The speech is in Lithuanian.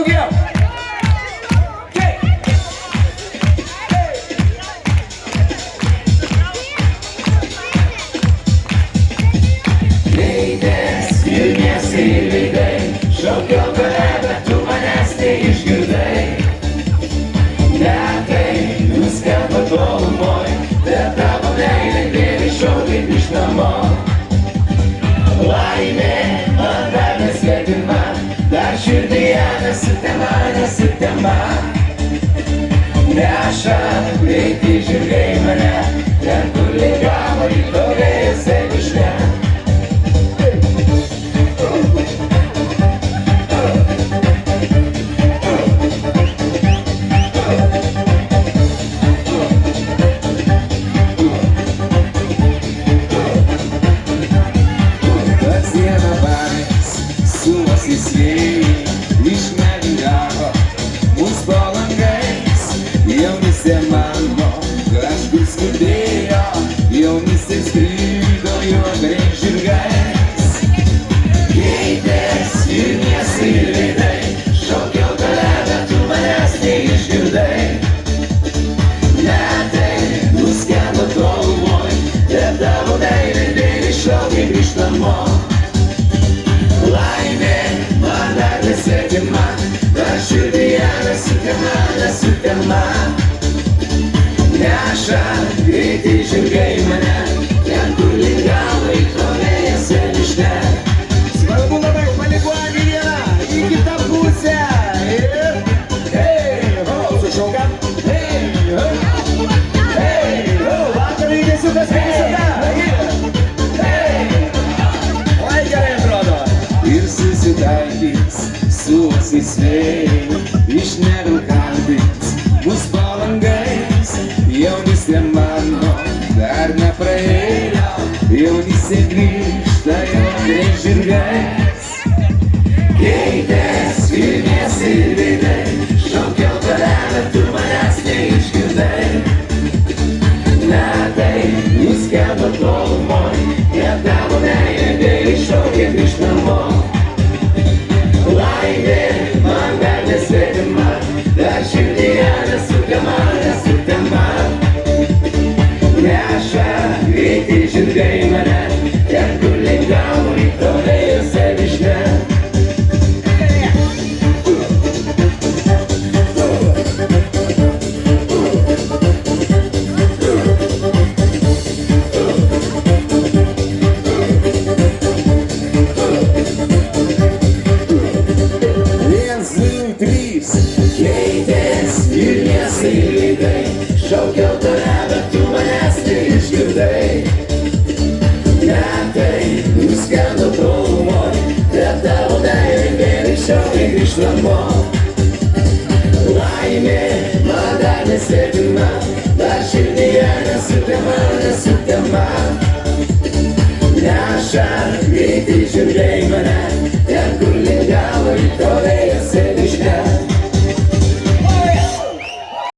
daugiau. Leidės ir miestai ir veidai, šaukiau tave, bet tu manęs neišgirdai. Metai nuskamba tolumoj, bet tavo meilė vėl iššaukia iš namo. Laimė man dar nesvetima, dar širdyje nesutema. Neša greiti žirgai mane, ten kur lingavo įtovėjose višne. Jaunystė mano kažkur skubėjo, jaunystė skrido juodais žirgais. Keitės ir miestai ir veidai, šaukiau tave, bet tu manęs neišgirdai. Metai nuskendo tolumoj, bet tavo meilė vėl iššaukia grįžt namo. Laimė man dar nesvetima, dar širdyje nesutema. Neša greiti žirgai mane, ten kur lingavo įtovėjose višne. Svarbu labai palikuoti vieną į kitą pusę. Ir hei, ho, sušaukam. Hei, ho, hei, ho, vakar judesiukas kaip visada. Hei, oi gerai atrodo. Ir susitaikys su asisvei, iš nevilkantys mus po langais. Jaunystė mano dar nepraėjo, jaunystė grįžta juodais žirgais. Keitės ir miestai ir veidai, šaukiau tave, bet tu manęs neišgirdai. Metai nuskendo tolumoj, ir tavo meilė vėl iššaukia grįžt namo. Laimė man dar nesvetima, dar širdyje nesutema. Neša greiti žirgai mane, ten kur lingavo įtovėjose višne. Viens, du, trys. Keitės ir miestai ir veidai, šaukiau tave, bet tu manęs neišgirdai. Metai nuskendo tolumoj, bet tavo meilė vėl iššaukia grįžt namo. Laimė man dar nesvetima, dar širdyje nesutema. Neša greiti žirgai